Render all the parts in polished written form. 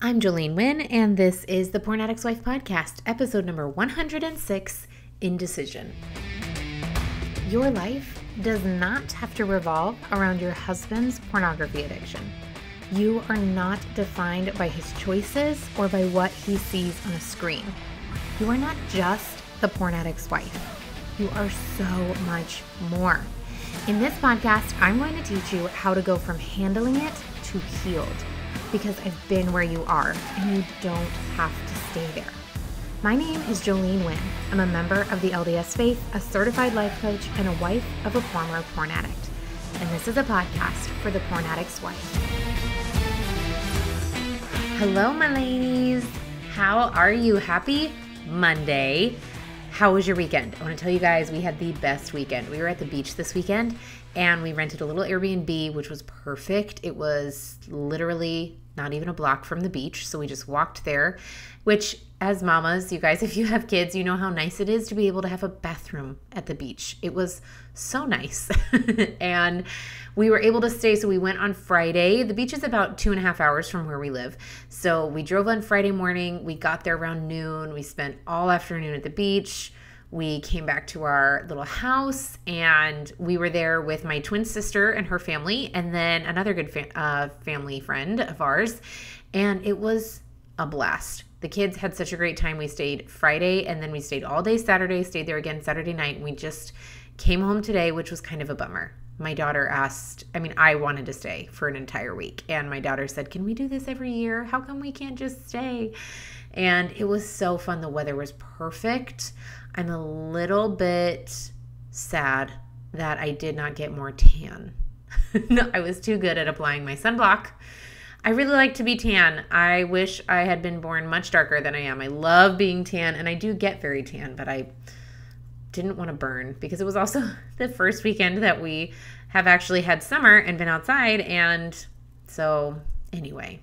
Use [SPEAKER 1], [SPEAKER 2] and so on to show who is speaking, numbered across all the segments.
[SPEAKER 1] I'm Jolene Wynn, and this is the Porn Addict's Wife Podcast, episode number 106, Indecision. Your life does not have to revolve around your husband's pornography addiction. You are not defined by his choices or by what he sees on a screen. You are not just the porn addict's wife. You are so much more. In this podcast, I'm going to teach you how to go from handling it to healed. Because I've been where you are, and you don't have to stay there. My name is Jolene Wynn. I'm a member of the LDS faith, a certified life coach, and a wife of a former porn addict. And this is a podcast for the porn addict's wife. Hello, my ladies. How are you? Happy Monday. How was your weekend? I want to tell you guys we had the best weekend. We were at the beach this weekend, and we rented a little Airbnb, which was perfect. It was literally not even a block from the beach, so we just walked there, which as mamas, you guys, if you have kids, you know how nice it is to be able to have a bathroom at the beach. It was so nice. And we were able to stay, so we went on Friday. The beach is about 2.5 hours from where we live. So we drove on Friday morning. We got there around noon. We spent all afternoon at the beach. We came back to our little house, and we were there with my twin sister and her family, and then another good family friend of ours, and it was a blast. The kids had such a great time. We stayed Friday, and then we stayed all day Saturday, stayed there again Saturday night, and we just came home today, which was kind of a bummer. My daughter asked, I wanted to stay for an entire week, and my daughter said, can we do this every year? How come we can't just stay? And it was so fun. The weather was perfect. I'm a little bit sad that I did not get more tan. No, I was too good at applying my sunblock. I really like to be tan. I wish I had been born much darker than I am. I love being tan, and I do get very tan, but I didn't want to burn because it was also the first weekend that we have actually had summer and been outside. And so anyway,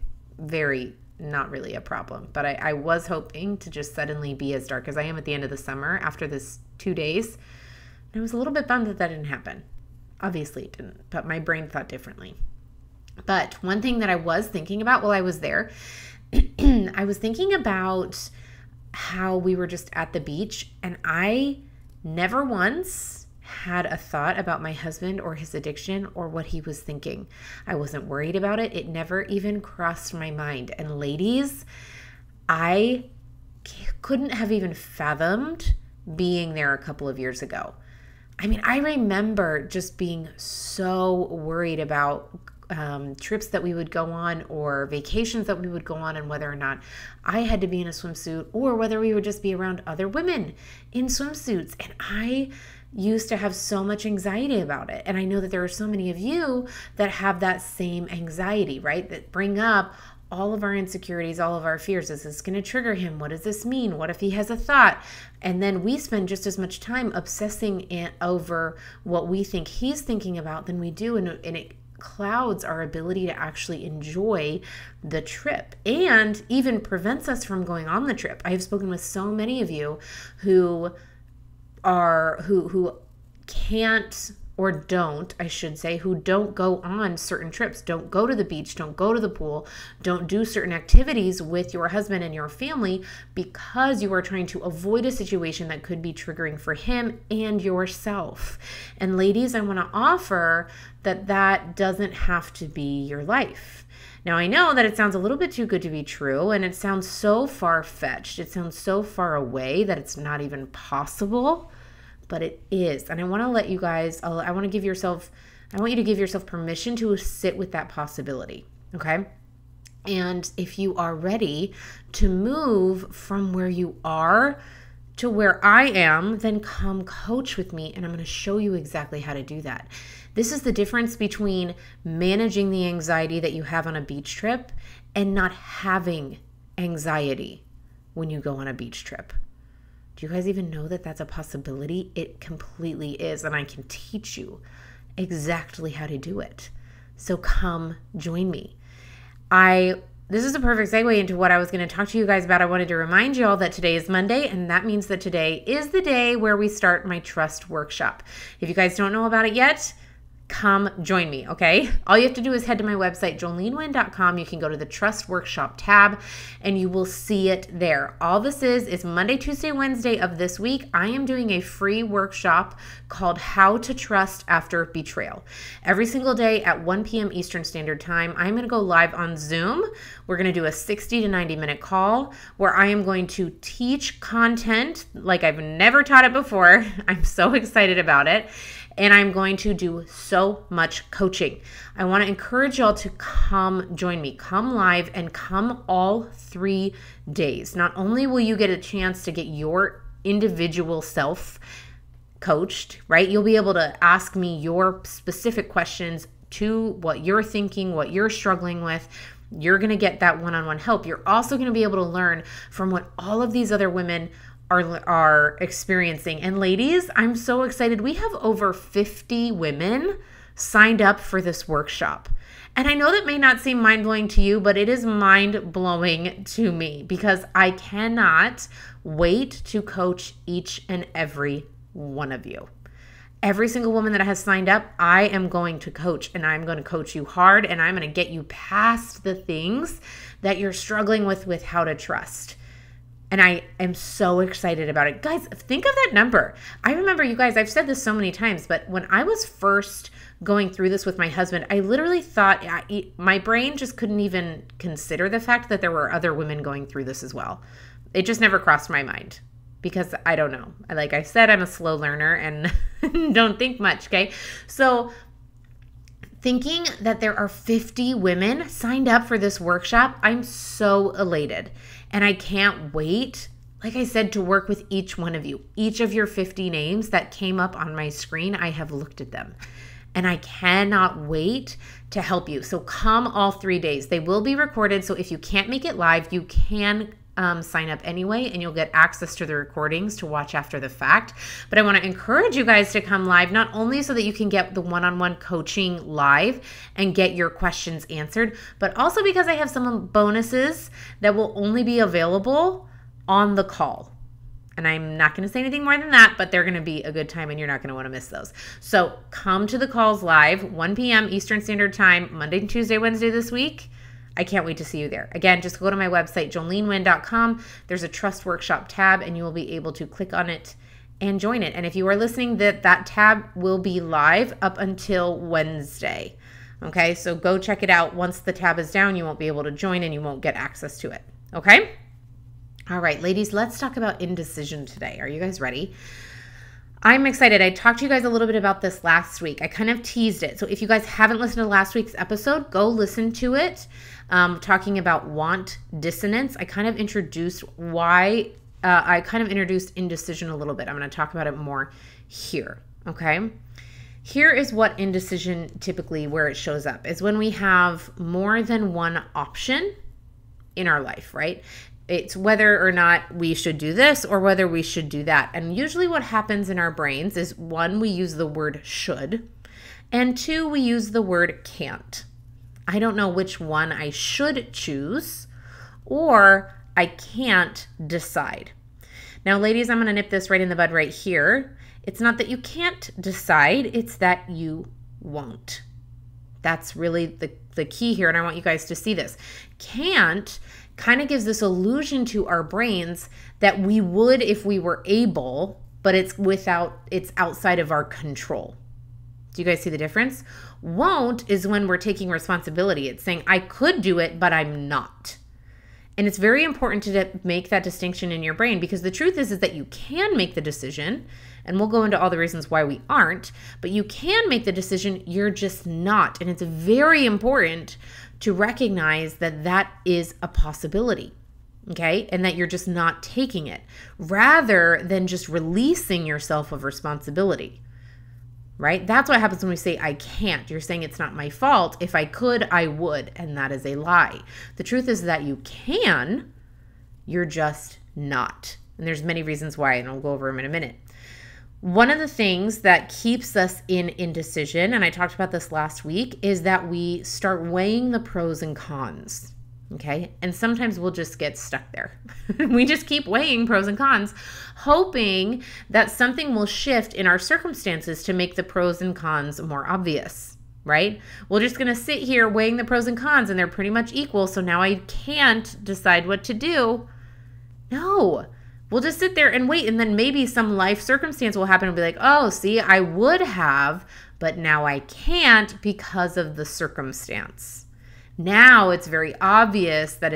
[SPEAKER 1] not really a problem, but I was hoping to just suddenly be as dark as I am at the end of the summer after this 2 days. And I was a little bit bummed that didn't happen. Obviously it didn't, but my brain thought differently. But one thing that I was thinking about while I was there, I was thinking about how we were just at the beach, and I never once had a thought about my husband or his addiction or what he was thinking. I wasn't worried about it. It never even crossed my mind. And ladies, I couldn't have even fathomed being there a couple of years ago. I remember just being so worried about trips that we would go on or vacations that we would go on, and whether or not I had to be in a swimsuit or whether we would just be around other women in swimsuits. And I used to have so much anxiety about it. And I know that there are so many of you that have that same anxiety, right? That bring up all of our insecurities, all of our fears. Is this going to trigger him? What does this mean? What if he has a thought? And then we spend just as much time obsessing over what we think he's thinking about than we do. And it clouds our ability to actually enjoy the trip, and even prevents us from going on the trip. I have spoken with so many of you who can't, or don't, I should say, who don't go on certain trips, don't go to the beach, don't go to the pool, don't do certain activities with your husband and your family because you are trying to avoid a situation that could be triggering for him and yourself. And ladies, I want to offer that doesn't have to be your life. Now, I know that it sounds a little bit too good to be true, and it sounds so far-fetched. It sounds so far away that it's not even possible, but it is. And I want to let you guys, I want you to give yourself permission to sit with that possibility, okay? And if you are ready to move from where you are to where I am, then come coach with me, and I'm going to show you exactly how to do that. This is the difference between managing the anxiety that you have on a beach trip and not having anxiety when you go on a beach trip. Do you guys even know that that's a possibility? It completely is, and I can teach you exactly how to do it. So come join me. This is a perfect segue into what I was going to talk to you guys about. I wanted to remind you all that today is Monday, and that means that today is the day where we start my trust workshop. If you guys don't know about it yet, come join me, okay? All you have to do is head to my website, joleneWynn.com. You can go to the Trust Workshop tab and you will see it there. All this is Monday, Tuesday, Wednesday of this week. I am doing a free workshop called How to Trust After Betrayal. Every single day at 1 p.m. Eastern Standard Time, I'm going to go live on Zoom. We're going to do a 60 to 90 minute call where I am going to teach content like I've never taught it before. I'm so excited about it. And I'm going to do so much coaching. I want to encourage y'all to come join me, come live and come all 3 days. Not only will you get a chance to get your individual self coached, right? You'll be able to ask me your specific questions to what you're thinking, what you're struggling with. You're going to get that one-on-one help. You're also going to be able to learn from what all of these other women are experiencing. And ladies, I'm so excited. We have over 50 women signed up for this workshop. And I know that may not seem mind-blowing to you, but it is mind-blowing to me because I cannot wait to coach each and every one of you. Every single woman that has signed up, I am going to coach, and I'm going to coach you hard, and I'm going to get you past the things that you're struggling with how to trust. And I am so excited about it. Guys, think of that number. I remember, you guys, I've said this so many times, but when I was first going through this with my husband, I literally thought my brain just couldn't even consider the fact that there were other women going through this as well. It just never crossed my mind because I don't know. Like I said, I'm a slow learner and don't think much, okay? So thinking that there are 50 women signed up for this workshop, I'm so elated. And I can't wait, like I said, to work with each one of you. Each of your 50 names that came up on my screen, I have looked at them. And I cannot wait to help you. So come all 3 days. They will be recorded. So if you can't make it live, you can sign up anyway, and you'll get access to the recordings to watch after the fact. But I want to encourage you guys to come live, not only so that you can get the one-on-one coaching live and get your questions answered, but also because I have some bonuses that will only be available on the call. And I'm not going to say anything more than that, but they're going to be a good time and you're not going to want to miss those. So come to the calls live, 1 p.m. Eastern Standard Time, Monday, Tuesday, Wednesday this week. I can't wait to see you there. Again, just go to my website, joleneWynn.com. There's a Trust Workshop tab, and you will be able to click on it and join it. And if you are listening, that tab will be live up until Wednesday. Okay, so go check it out. Once the tab is down, you won't be able to join and you won't get access to it. Okay? All right, ladies, let's talk about indecision today. Are you guys ready? I'm excited. I talked to you guys a little bit about this last week. I kind of teased it. So if you guys haven't listened to last week's episode, go listen to it. Talking about want dissonance. I kind of introduced indecision a little bit. I'm going to talk about it more here. Okay. Here is what indecision typically, where it shows up, is when we have more than one option in our life, right? It's whether or not we should do this or whether we should do that. And usually what happens in our brains is, one, we use the word should, and two, we use the word can't. I don't know which one I should choose, or I can't decide. Now, ladies, I'm going to nip this right in the bud right here. It's not that you can't decide, it's that you won't. That's really the key here, and I want you guys to see this. Can't kind of gives this illusion to our brains that we would if we were able, but it's outside of our control. Do you guys see the difference? Won't is when we're taking responsibility. It's saying, I could do it, but I'm not. And it's very important to make that distinction in your brain, because the truth is that you can make the decision, and we'll go into all the reasons why we aren't, but you can make the decision, you're just not. And it's very important to recognize that that is a possibility, okay? And that you're just not taking it, rather than just releasing yourself of responsibility, right? That's what happens when we say, I can't. You're saying it's not my fault. If I could, I would, and that is a lie. The truth is that you can, you're just not. And there's many reasons why, and I'll go over them in a minute. One of the things that keeps us in indecision, and I talked about this last week, is that we start weighing the pros and cons, Okay. And sometimes we'll just get stuck there. We just keep weighing pros and cons, hoping that something will shift in our circumstances to make the pros and cons more obvious, right? We're just going to sit here weighing the pros and cons and they're pretty much equal. So now I can't decide what to do. No, we'll just sit there and wait. And then maybe some life circumstance will happen and be like, oh, see, I would have, but now I can't because of the circumstance. Now it's very obvious that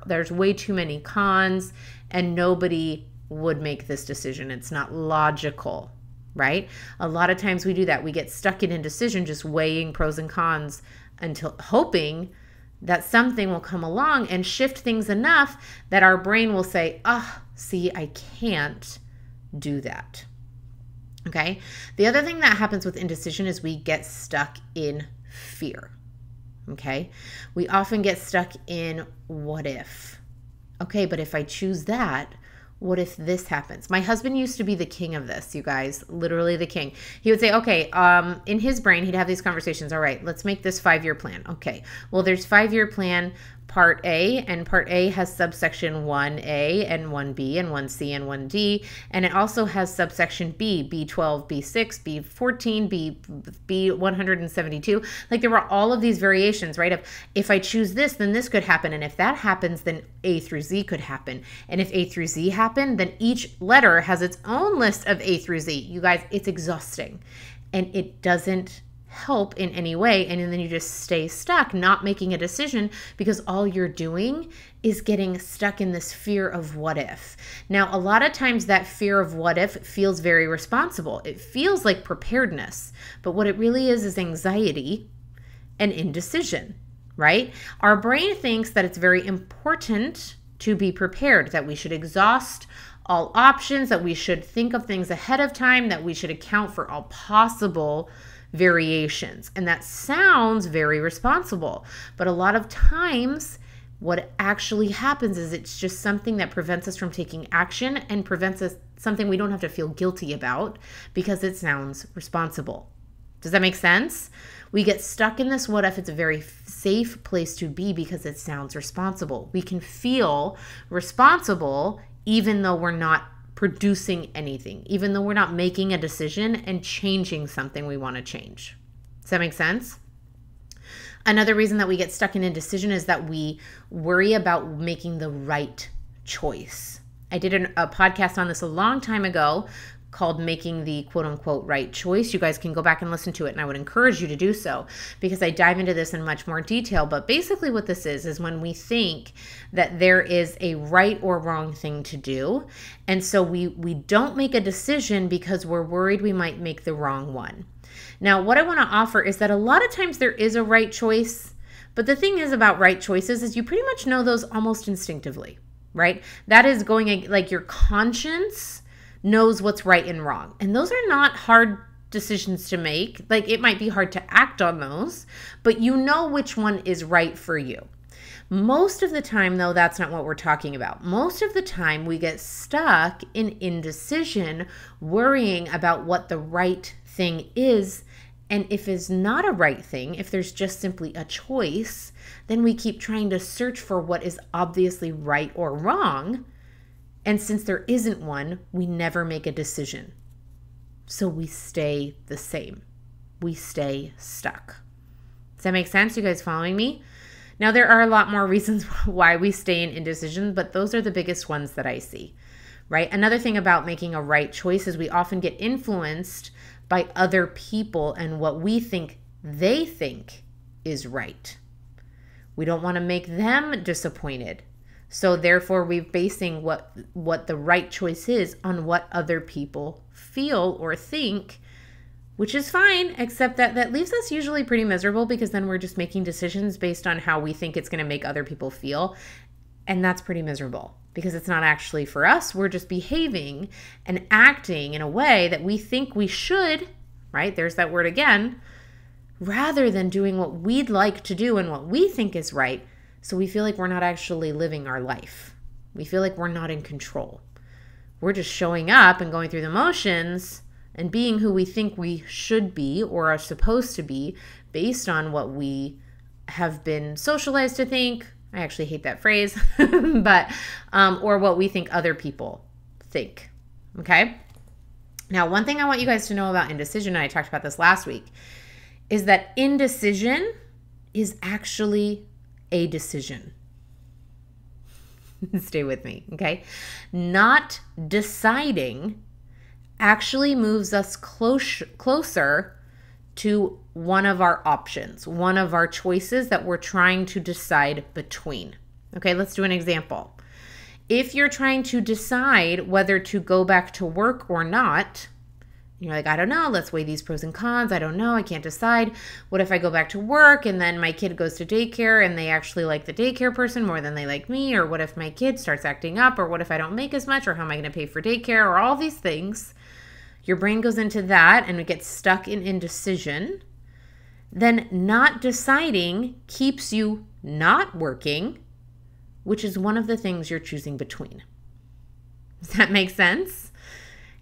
[SPEAKER 1] there's way too many cons and nobody would make this decision. It's not logical, right? A lot of times we do that. We get stuck in indecision, just weighing pros and cons until hoping that something will come along and shift things enough that our brain will say, see, I can't do that. Okay. The other thing that happens with indecision is we get stuck in fear. Okay. We often get stuck in what if. Okay, but if I choose that, what if this happens? My husband used to be the king of this, you guys, literally the king. He would say, okay, in his brain, he'd have these conversations. All right, let's make this 5-year plan. Okay, well, there's 5-year plan part A, and part A has subsection 1A and 1B and 1C and 1D, and it also has subsection B, B12, B6, B14, B172. Like there were all of these variations, right? Of if I choose this, then this could happen, and if that happens, then A through Z could happen. And if A through Z happen, then each letter has its own list of A through Z. You guys, it's exhausting, and it doesn't help in any way, and then you just stay stuck not making a decision because all you're doing is getting stuck in this fear of what if. Now, a lot of times that fear of what if feels very responsible. It feels like preparedness, but what it really is anxiety and indecision, right? Our brain thinks that it's very important to be prepared, that we should exhaust all options, that we should think of things ahead of time, that we should account for all possible variations. And that sounds very responsible. But a lot of times what actually happens is it's just something that prevents us from taking action and prevents us something we don't have to feel guilty about because it sounds responsible. Does that make sense? We get stuck in this what if. It's a very safe place to be because it sounds responsible. We can feel responsible even though we're not producing anything, even though we're not making a decision and changing something we want to change. Does that make sense? Another reason that we get stuck in indecision is that we worry about making the right choice. I did a podcast on this a long time ago called Making the Quote Unquote Right Choice. You guys can go back and listen to it, and I would encourage you to do so because I dive into this in much more detail. But basically what this is when we think that there is a right or wrong thing to do, and so we don't make a decision because we're worried we might make the wrong one. Now, what I want to offer is that a lot of times there is a right choice, but the thing is about right choices is you pretty much know those almost instinctively, right? That is going like your conscience knows what's right and wrong. And those are not hard decisions to make. Like it might be hard to act on those, but you know which one is right for you. Most of the time, though, that's not what we're talking about. Most of the time, we get stuck in indecision, worrying about what the right thing is. And if it's not a right thing, if there's just simply a choice, then we keep trying to search for what is obviously right or wrong. And since there isn't one, we never make a decision. So we stay the same. We stay stuck. Does that make sense? You guys following me? Now, there are a lot more reasons why we stay in indecision, but those are the biggest ones that I see, right? Another thing about making a right choice is we often get influenced by other people and what we think they think is right. We don't want to make them disappointed. So therefore, we're basing what the right choice is on what other people feel or think, which is fine, except that leaves us usually pretty miserable because then we're just making decisions based on how we think it's going to make other people feel. And that's pretty miserable because it's not actually for us. We're just behaving and acting in a way that we think we should, right? There's that word again, rather than doing what we'd like to do and what we think is right. So we feel like we're not actually living our life. We feel like we're not in control. We're just showing up and going through the motions and being who we think we should be or are supposed to be based on what we have been socialized to think. I actually hate that phrase, but, or what we think other people think. Okay. Now, one thing I want you guys to know about indecision, and I talked about this last week, is that indecision is actually a decision. Stay with me, okay? Not deciding actually moves us closer to one of our options, one of our choices that we're trying to decide between. Okay, let's do an example. If you're trying to decide whether to go back to work or not, you're like, I don't know, let's weigh these pros and cons. I don't know, I can't decide. What if I go back to work and then my kid goes to daycare and they actually like the daycare person more than they like me? Or what if my kid starts acting up? Or what if I don't make as much? Or how am I going to pay for daycare? Or all these things. Your brain goes into that and it gets stuck in indecision. Then not deciding keeps you not working, which is one of the things you're choosing between. Does that make sense?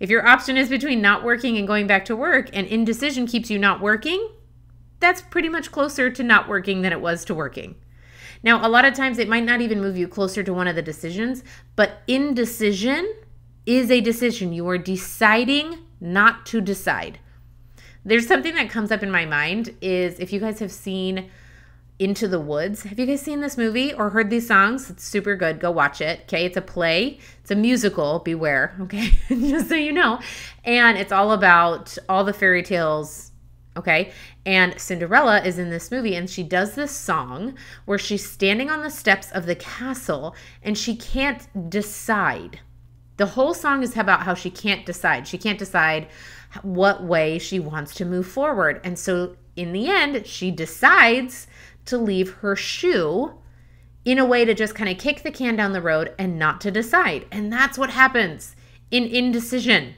[SPEAKER 1] If your option is between not working and going back to work and indecision keeps you not working, that's pretty much closer to not working than it was to working. Now, a lot of times it might not even move you closer to one of the decisions, but indecision is a decision. You are deciding not to decide. There's something that comes up in my mind is if you guys have seen Into the Woods. Have you guys seen this movie or heard these songs? It's super good. Go watch it. Okay. It's a play. It's a musical. Beware. Okay. Just so you know. And it's all about all the fairy tales. Okay. And Cinderella is in this movie and she does this song where she's standing on the steps of the castle and she can't decide. The whole song is about how she can't decide. She can't decide what way she wants to move forward. And so in the end, she decides to leave her shoe in a way to just kind of kick the can down the road and not to decide. And that's what happens in indecision.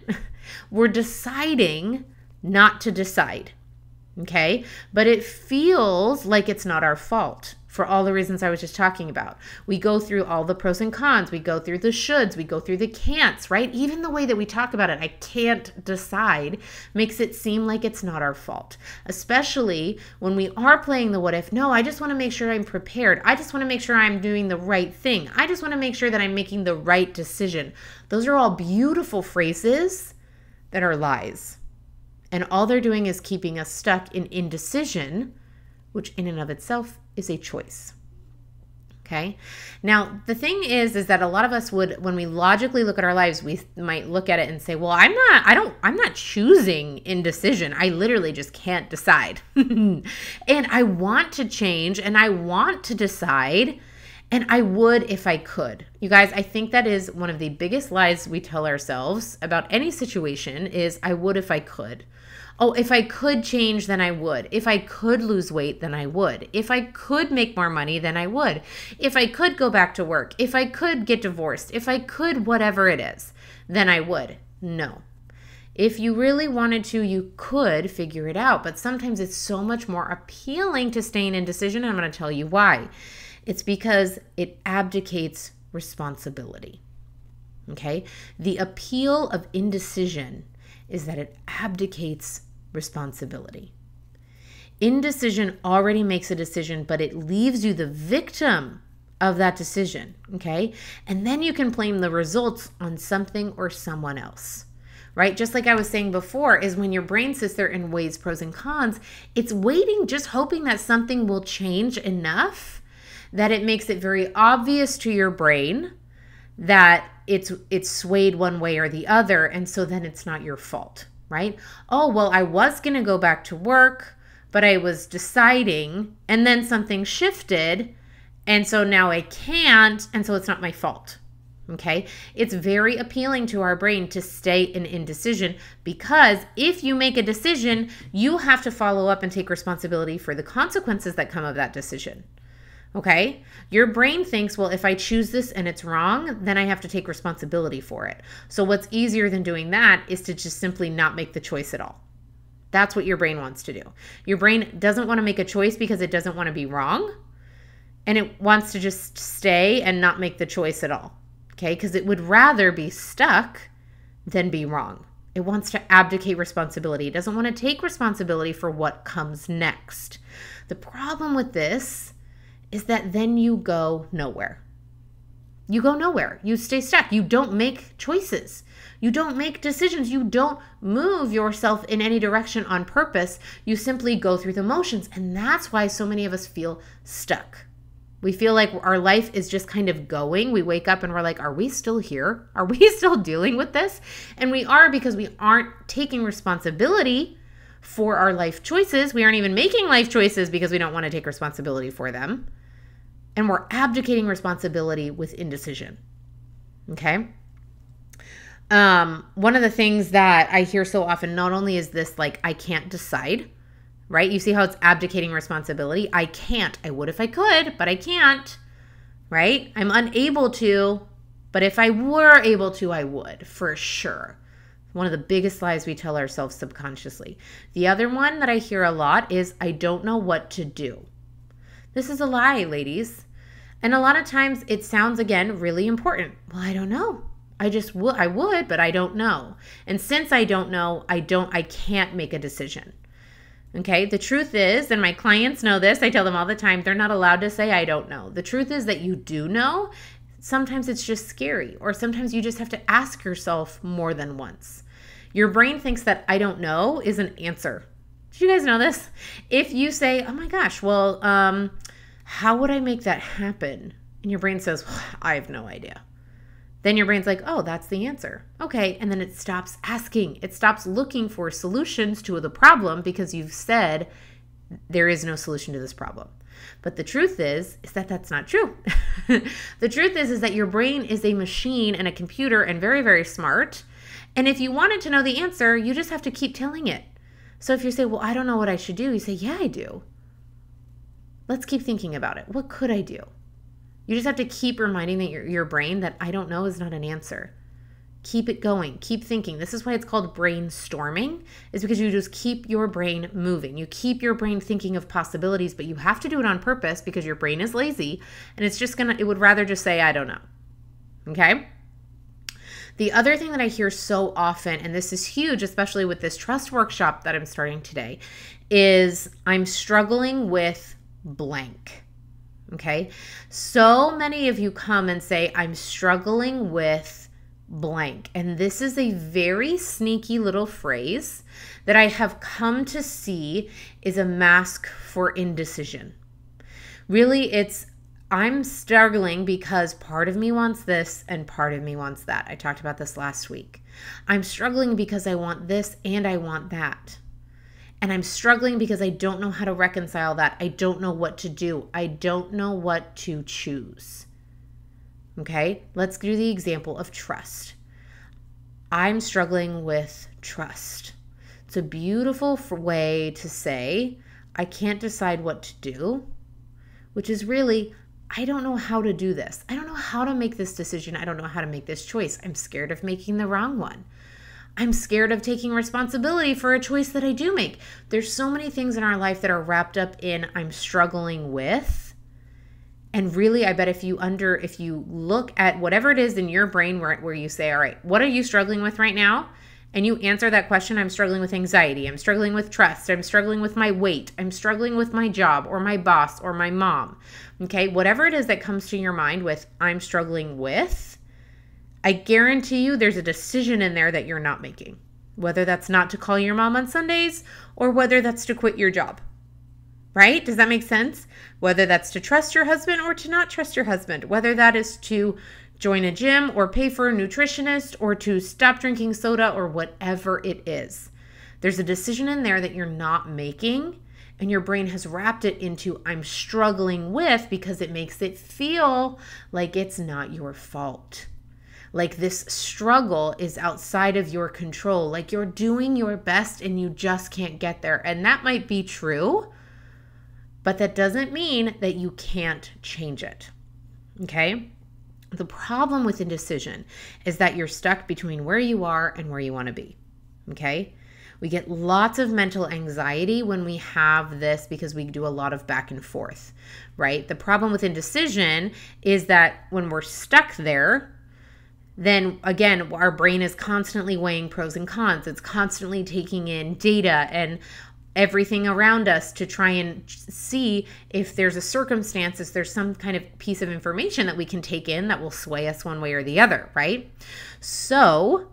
[SPEAKER 1] We're deciding not to decide, okay? But it feels like it's not our fault for all the reasons I was just talking about. We go through all the pros and cons. We go through the shoulds. We go through the can'ts, right? Even the way that we talk about it, I can't decide, makes it seem like it's not our fault, especially when we are playing the what if. No, I just want to make sure I'm prepared. I just want to make sure I'm doing the right thing. I just want to make sure that I'm making the right decision. Those are all beautiful phrases that are lies. And all they're doing is keeping us stuck in indecision, which in and of itself is a choice. Okay. Now, the thing is that a lot of us would, when we logically look at our lives, we might look at it and say, well, I'm not choosing indecision. I literally just can't decide. And I want to change and I want to decide and I would if I could. You guys, I think that is one of the biggest lies we tell ourselves about any situation is I would if I could. Oh, if I could change, then I would. If I could lose weight, then I would. If I could make more money, then I would. If I could go back to work, if I could get divorced, if I could whatever it is, then I would. No. If you really wanted to, you could figure it out. But sometimes it's so much more appealing to stay in indecision. And I'm going to tell you why. It's because it abdicates responsibility. Okay? The appeal of indecision is that it abdicates responsibility. Indecision already makes a decision, but it leaves you the victim of that decision, okay? And then you can blame the results on something or someone else, right? Just like I was saying before, is when your brain sits there and weighs pros and cons, it's waiting, just hoping that something will change enough that it makes it very obvious to your brain that it's swayed one way or the other, and so then it's not your fault, right? Oh, well, I was going to go back to work, but I was deciding, and then something shifted, and so now I can't, and so it's not my fault, okay? It's very appealing to our brain to stay in indecision because if you make a decision, you have to follow up and take responsibility for the consequences that come of that decision. Okay? Your brain thinks, well, if I choose this and it's wrong, then I have to take responsibility for it. So what's easier than doing that is to just simply not make the choice at all. That's what your brain wants to do. Your brain doesn't want to make a choice because it doesn't want to be wrong. And it wants to just stay and not make the choice at all. Okay? Because it would rather be stuck than be wrong. It wants to abdicate responsibility. It doesn't want to take responsibility for what comes next. The problem with this is that then you go nowhere. You go nowhere. You stay stuck. You don't make choices. You don't make decisions. You don't move yourself in any direction on purpose. You simply go through the motions. And that's why so many of us feel stuck. We feel like our life is just kind of going. We wake up and we're like, are we still here? Are we still dealing with this? And we are, because we aren't taking responsibility for our life choices. We aren't even making life choices because we don't want to take responsibility for them. And we're abdicating responsibility with indecision. Okay? One of the things that I hear so often, not only is this like, I can't decide, right? You see how it's abdicating responsibility? I can't. I would if I could, but I can't, right? I'm unable to, but if I were able to, I would, for sure. One of the biggest lies we tell ourselves subconsciously. The other one that I hear a lot is, I don't know what to do. This is a lie, ladies. And a lot of times it sounds, again, really important. Well, I don't know. I would, but I don't know. And since I don't know, I can't make a decision. Okay, the truth is, and my clients know this, I tell them all the time, they're not allowed to say, I don't know. The truth is that you do know. Sometimes it's just scary, or sometimes you just have to ask yourself more than once. Your brain thinks that I don't know is an answer. Did you guys know this? If you say, oh my gosh, well, how would I make that happen? And your brain says, well, I have no idea. Then your brain's like, oh, that's the answer. Okay. And then it stops asking. It stops looking for solutions to the problem because you've said there is no solution to this problem. But the truth is that that's not true. The truth is that your brain is a machine and a computer and very, very smart. And if you wanted to know the answer, you just have to keep telling it. So if you say, well, I don't know what I should do, you say, yeah, I do. Let's keep thinking about it. What could I do? You just have to keep reminding your brain that I don't know is not an answer. Keep it going. Keep thinking. This is why it's called brainstorming, is because you just keep your brain moving. You keep your brain thinking of possibilities, but you have to do it on purpose because your brain is lazy and it would rather just say, I don't know. Okay? The other thing that I hear so often, and this is huge, especially with this trust workshop that I'm starting today, is I'm struggling with blank. Okay. So many of you come and say, I'm struggling with blank. And this is a very sneaky little phrase that I have come to see is a mask for indecision. Really, I'm struggling because part of me wants this and part of me wants that. I talked about this last week. I'm struggling because I want this and I want that. And I'm struggling because I don't know how to reconcile that. I don't know what to do. I don't know what to choose. Okay, let's do the example of trust. I'm struggling with trust. It's a beautiful way to say, I can't decide what to do, which is really, I don't know how to do this. I don't know how to make this decision. I don't know how to make this choice. I'm scared of making the wrong one. I'm scared of taking responsibility for a choice that I do make. There's so many things in our life that are wrapped up in I'm struggling with. And really, I bet if you look at whatever it is in your brain where you say, all right, what are you struggling with right now? And you answer that question, I'm struggling with anxiety. I'm struggling with trust. I'm struggling with my weight. I'm struggling with my job or my boss or my mom. Okay, whatever it is that comes to your mind with I'm struggling with, I guarantee you there's a decision in there that you're not making, whether that's not to call your mom on Sundays or whether that's to quit your job, right? Does that make sense? Whether that's to trust your husband or to not trust your husband, whether that is to join a gym or pay for a nutritionist or to stop drinking soda or whatever it is. There's a decision in there that you're not making and your brain has wrapped it into I'm struggling with because it makes it feel like it's not your fault. Like this struggle is outside of your control, like you're doing your best and you just can't get there. And that might be true, but that doesn't mean that you can't change it. Okay? The problem with indecision is that you're stuck between where you are and where you want to be. Okay? We get lots of mental anxiety when we have this because we do a lot of back and forth, right? The problem with indecision is that when we're stuck there, then again, our brain is constantly weighing pros and cons. It's constantly taking in data and everything around us to try and see if there's a circumstance, if there's some kind of piece of information that we can take in that will sway us one way or the other, right? So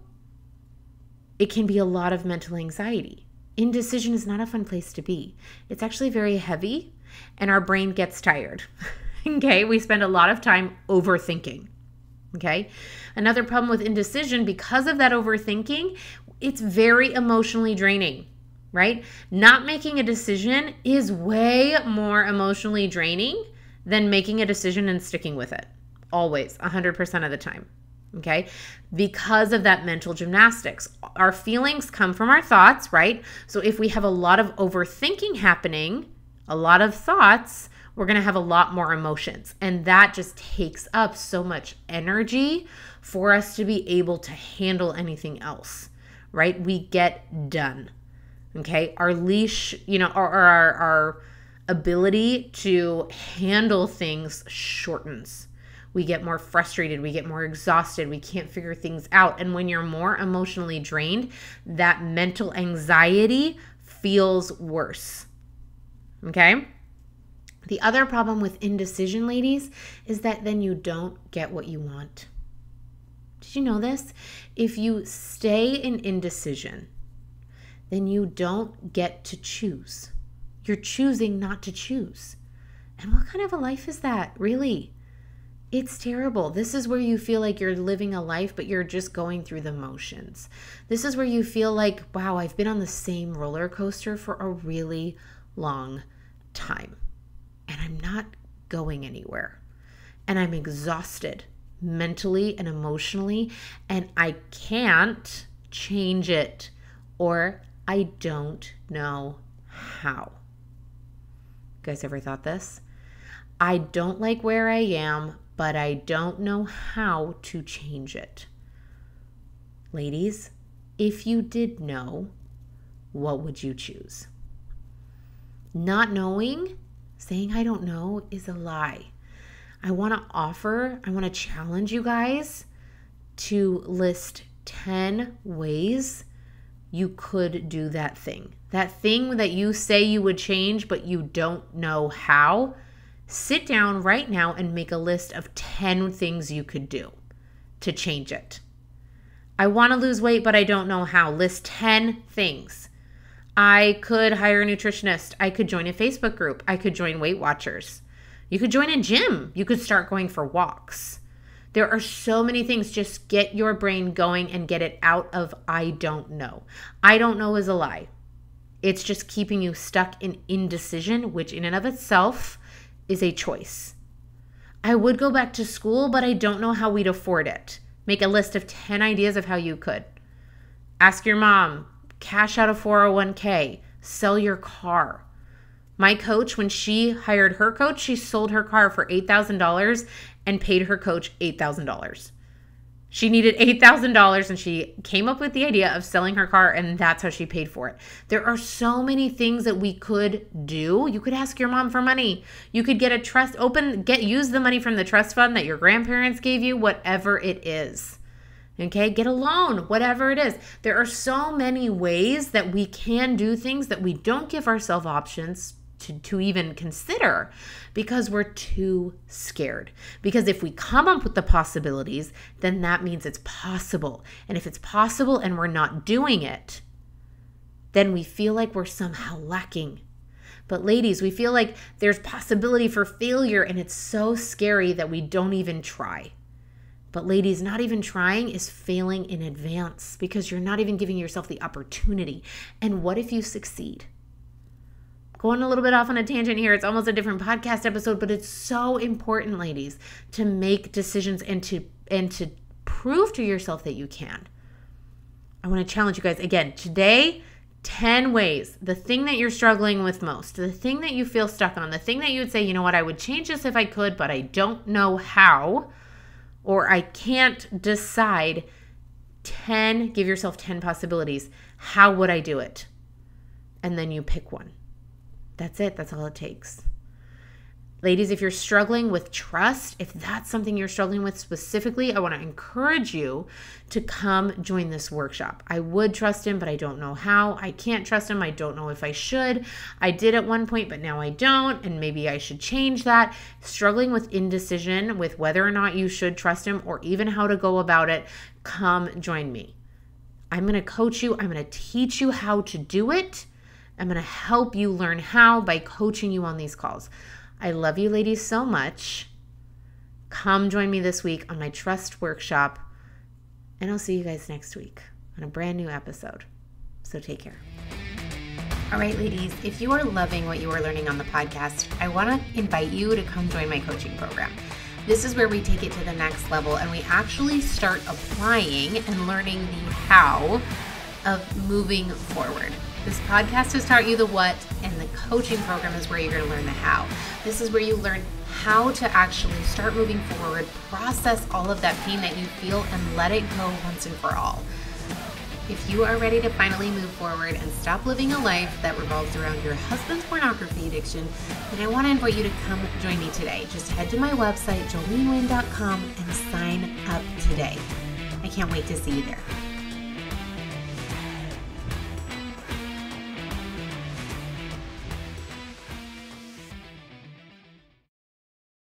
[SPEAKER 1] it can be a lot of mental anxiety. Indecision is not a fun place to be. It's actually very heavy and our brain gets tired. Okay, we spend a lot of time overthinking. Okay, another problem with indecision, because of that overthinking, it's very emotionally draining, right? Not making a decision is way more emotionally draining than making a decision and sticking with it. Always, 100% of the time. Okay, because of that mental gymnastics. Our feelings come from our thoughts, right? So if we have a lot of overthinking happening, a lot of thoughts, we're going to have a lot more emotions. And that just takes up so much energy for us to be able to handle anything else, right? We get done. Okay, our leash, or our ability to handle things shortens. We get more frustrated, we get more exhausted, we can't figure things out. And when you're more emotionally drained, that mental anxiety feels worse. Okay? The other problem with indecision, ladies, is that then you don't get what you want. Did you know this? If you stay in indecision, then you don't get to choose. You're choosing not to choose. And what kind of a life is that, really? It's terrible. This is where you feel like you're living a life, but you're just going through the motions. This is where you feel like, wow, I've been on the same roller coaster for a really long time, and I'm not going anywhere. And I'm exhausted mentally and emotionally, and I can't change it, or I don't know how. You guys ever thought this? I don't like where I am, but I don't know how to change it. Ladies, if you did know, what would you choose? Not knowing, saying I don't know, is a lie. I want to challenge you guys to list 10 ways you could do that thing. That thing that you say you would change, but you don't know how. Sit down right now and make a list of 10 things you could do to change it. I want to lose weight, but I don't know how. List 10 things. I could hire a nutritionist. I could join a Facebook group. I could join Weight Watchers. You could join a gym. You could start going for walks. There are so many things. Just get your brain going and get it out of I don't know. I don't know is a lie. It's just keeping you stuck in indecision, which in and of itself is a choice. I would go back to school, but I don't know how we'd afford it. Make a list of 10 ideas of how you could. Ask your mom, cash out a 401k, sell your car. My coach, when she hired her coach, she sold her car for $8,000 and paid her coach $8,000. She needed $8,000 and she came up with the idea of selling her car, and that's how she paid for it. There are so many things that we could do. You could ask your mom for money. You could get a trust, use the money from the trust fund that your grandparents gave you, whatever it is. Okay, get a loan, whatever it is. There are so many ways that we can do things that we don't give ourselves options to even consider because we're too scared. Because if we come up with the possibilities, then that means it's possible. And if it's possible and we're not doing it, then we feel like we're somehow lacking. But ladies, we feel like there's possibility for failure and it's so scary that we don't even try. But ladies, not even trying is failing in advance because you're not even giving yourself the opportunity. And what if you succeed? Going a little bit off on a tangent here. It's almost a different podcast episode, but it's so important, ladies, to make decisions and to prove to yourself that you can. I want to challenge you guys again today. 10 ways, the thing that you're struggling with most, the thing that you feel stuck on, the thing that you would say, you know what, I would change this if I could, but I don't know how, or I can't decide. 10, give yourself 10 possibilities. How would I do it? And then you pick one. That's it. That's all it takes. Ladies, if you're struggling with trust, if that's something you're struggling with specifically, I want to encourage you to come join this workshop. I would trust him, but I don't know how. I can't trust him. I don't know if I should. I did at one point, but now I don't, and maybe I should change that. Struggling with indecision with whether or not you should trust him or even how to go about it, come join me. I'm going to coach you. I'm going to teach you how to do it. I'm going to help you learn how by coaching you on these calls. I love you ladies so much. Come join me this week on my trust workshop, and I'll see you guys next week on a brand new episode. So take care. All right, ladies, if you are loving what you are learning on the podcast, I want to invite you to come join my coaching program. This is where we take it to the next level and we actually start applying and learning the how of moving forward. This podcast has taught you the what, and the coaching program is where you're going to learn the how. This is where you learn how to actually start moving forward, process all of that pain that you feel, and let it go once and for all. If you are ready to finally move forward and stop living a life that revolves around your husband's pornography addiction, then I want to invite you to come join me today. Just head to my website, joleneWayne.com, and sign up today. I can't wait to see you there.